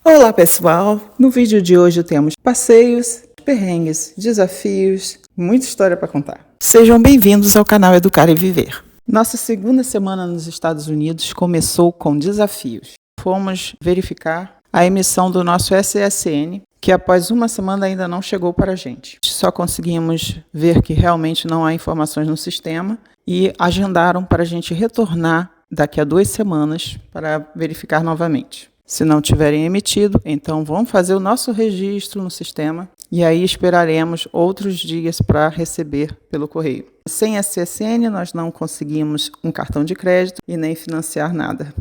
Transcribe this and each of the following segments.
Olá pessoal, no vídeo de hoje temos passeios, perrengues, desafios, muita história para contar. Sejam bem-vindos ao canal Educar e Viver. Nossa segunda semana nos Estados Unidos começou com desafios. Fomos verificar a emissão do nosso SSN, que após uma semana ainda não chegou para a gente. Só conseguimos ver que realmente não há informações no sistema e agendaram para a gente retornar daqui a 2 semanas para verificar novamente. Se não tiverem emitido, então vamos fazer o nosso registro no sistema e aí esperaremos outros dias para receber pelo correio. Sem SSN, nós não conseguimos um cartão de crédito e nem financiar nada.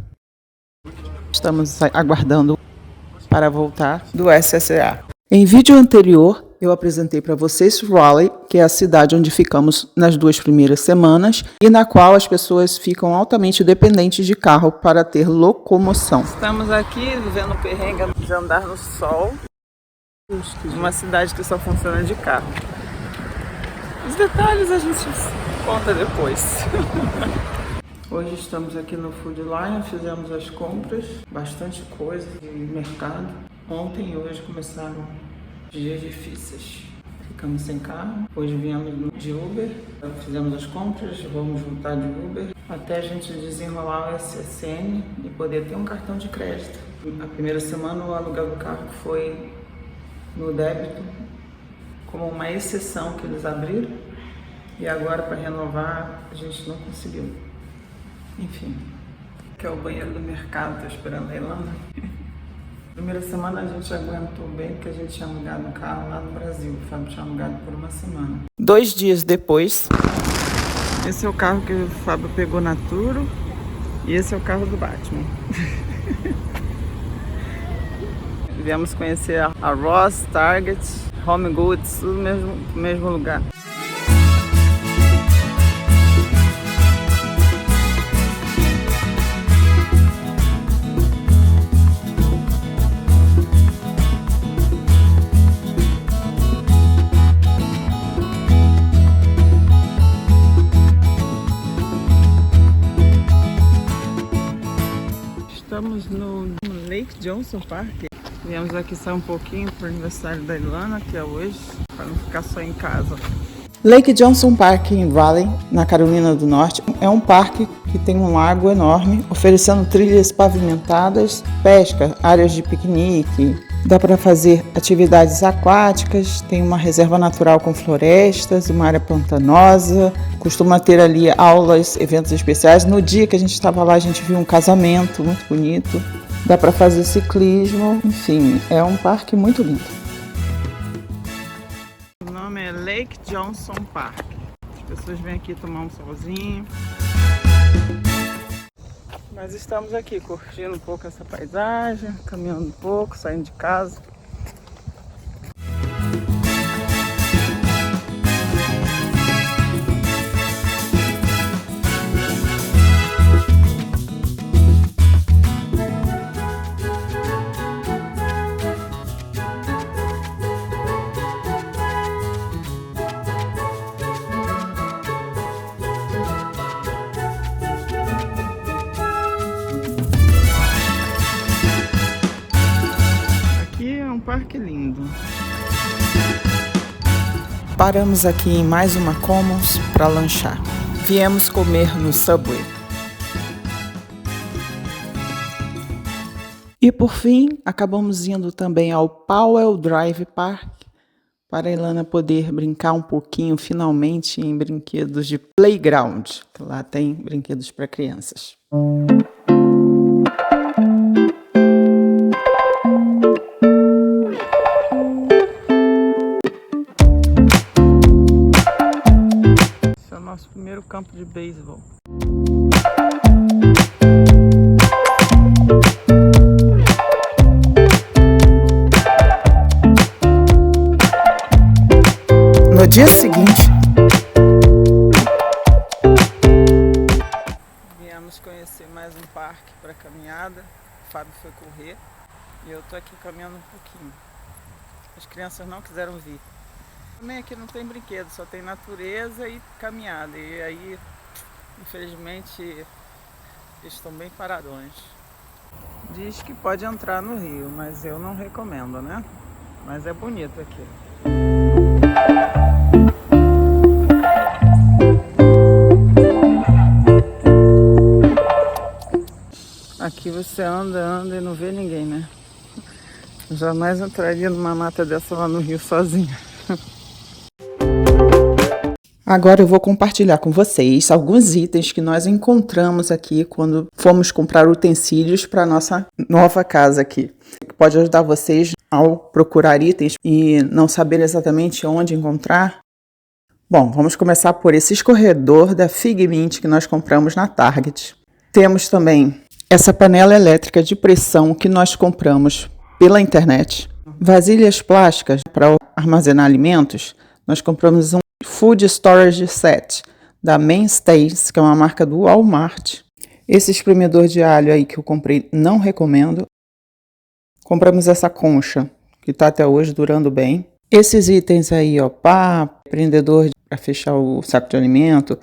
Estamos aguardando para voltar do SSA. Em vídeo anterior, eu apresentei para vocês Raleigh, que é a cidade onde ficamos nas 2 primeiras semanas e na qual as pessoas ficam altamente dependentes de carro para ter locomoção. Estamos aqui vivendo o perrengue de andar no sol, uma cidade que só funciona de carro. Os detalhes a gente conta depois. Hoje estamos aqui no Food Lion, fizemos as compras, bastante coisa de mercado. Ontem e hoje começaram dias difíceis. Ficamos sem carro, hoje viemos de Uber, fizemos as compras, vamos voltar de Uber até a gente desenrolar o SSN e poder ter um cartão de crédito. A primeira semana o aluguel do carro foi no débito, como uma exceção que eles abriram, e agora para renovar a gente não conseguiu. Enfim, aqui é o banheiro do mercado, tô esperando a Ilana. Primeira semana a gente aguentou bem, porque a gente tinha alugado um carro lá no Brasil. O Fábio tinha alugado por uma semana. 2 dias depois, esse é o carro que o Fábio pegou na Turo e esse é o carro do Batman. Viemos conhecer a Ross, Target, Home Goods, tudo no mesmo lugar. Estamos no Lake Johnson Park. Viemos aqui sair um pouquinho para o aniversário da Ilana, que é hoje, para não ficar só em casa. Lake Johnson Park em Raleigh, na Carolina do Norte, é um parque que tem um lago enorme, oferecendo trilhas pavimentadas, pesca, áreas de piquenique. Dá para fazer atividades aquáticas, tem uma reserva natural com florestas, uma área pantanosa, costuma ter ali aulas, eventos especiais. No dia que a gente estava lá, a gente viu um casamento muito bonito, dá para fazer ciclismo, enfim, é um parque muito lindo. O nome é Lake Johnson Park. As pessoas vêm aqui tomar um solzinho. Mas estamos aqui curtindo um pouco essa paisagem, caminhando um pouco, saindo de casa. Parque lindo. Paramos aqui em mais uma Commons para lanchar. Viemos comer no Subway. E por fim, acabamos indo também ao Powell Drive Park para a Ilana poder brincar um pouquinho finalmente em brinquedos de playground, que lá tem brinquedos para crianças. Nosso primeiro campo de beisebol. No dia seguinte, viemos conhecer mais um parque para caminhada. O Fábio foi correr e eu tô aqui caminhando um pouquinho. As crianças não quiseram vir. Também aqui não tem brinquedo, só tem natureza e caminhada. E aí, infelizmente, eles estão bem paradões. Diz que pode entrar no rio, mas eu não recomendo, né? Mas é bonito aqui. Aqui você anda e não vê ninguém, né? Eu jamais entraria numa mata dessa lá no rio sozinha. Agora eu vou compartilhar com vocês alguns itens que nós encontramos aqui quando fomos comprar utensílios para nossa nova casa aqui. Pode ajudar vocês ao procurar itens e não saber exatamente onde encontrar. Bom, vamos começar por esse escorredor da Figmint que nós compramos na Target. Temos também essa panela elétrica de pressão que nós compramos pela internet. Vasilhas plásticas para armazenar alimentos. Nós compramos um Food Storage Set da Mainstays, que é uma marca do Walmart. Esse espremedor de alho aí que eu comprei, não recomendo. Compramos essa concha, que está até hoje durando bem. Esses itens aí, ó, pá, prendedor para fechar o saco de alimento,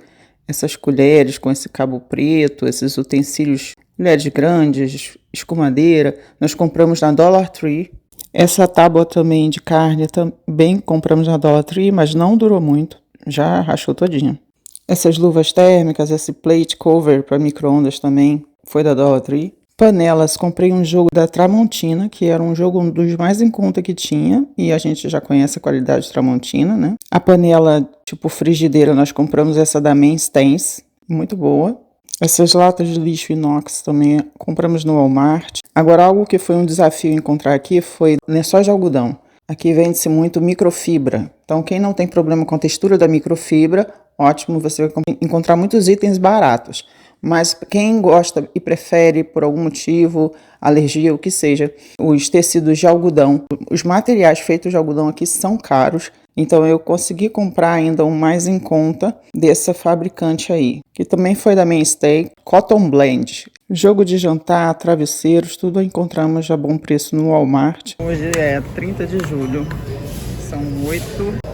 essas colheres com esse cabo preto, esses utensílios, colheres grandes, escumadeira, nós compramos na Dollar Tree. Essa tábua também de carne também compramos na Dollar Tree, mas não durou muito, já rachou todinha. Essas luvas térmicas, esse plate cover para micro-ondas também foi da Dollar Tree. Panelas, comprei um jogo da Tramontina, que era um jogo dos mais em conta que tinha, e a gente já conhece a qualidade Tramontina, né? A panela tipo frigideira, nós compramos essa da Mainstays, muito boa. Essas latas de lixo inox também compramos no Walmart. Agora, algo que foi um desafio encontrar aqui foi lençóis de algodão. Aqui vende-se muito microfibra. Então, quem não tem problema com a textura da microfibra, ótimo, você vai encontrar muitos itens baratos. Mas quem gosta e prefere, por algum motivo, alergia, o que seja, os tecidos de algodão, os materiais feitos de algodão aqui são caros. Então eu consegui comprar ainda um mais em conta dessa fabricante aí, que também foi da Mainstay, Cotton Blend. Jogo de jantar, travesseiros, tudo encontramos a bom preço no Walmart. Hoje é 30 de julho, são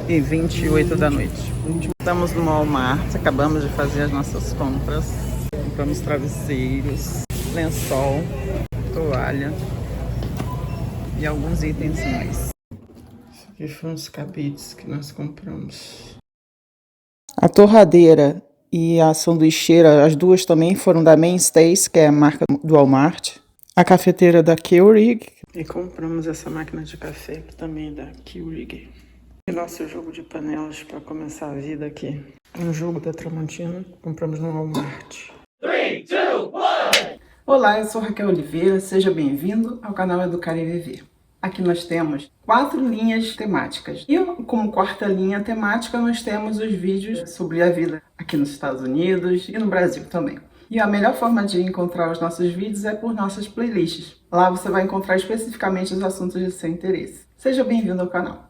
8h28 da noite. Estamos no Walmart, acabamos de fazer as nossas compras. Compramos travesseiros, lençol, toalha e alguns itens mais. Aqui foram os cabides que nós compramos. A torradeira e a sanduicheira, as duas também foram da Mainstays, que é a marca do Walmart. A cafeteira da Keurig. E compramos essa máquina de café que também é da Keurig. E nosso jogo de panelas para começar a vida aqui. Um jogo da Tramontina, compramos no Walmart. 3, 2, 1. Olá, eu sou Raquel Oliveira, seja bem-vindo ao canal Educar e Viver. Aqui nós temos 4 linhas temáticas. E como quarta linha temática, nós temos os vídeos sobre a vida aqui nos Estados Unidos e no Brasil também. E a melhor forma de encontrar os nossos vídeos é por nossas playlists. Lá você vai encontrar especificamente os assuntos de seu interesse. Seja bem-vindo ao canal.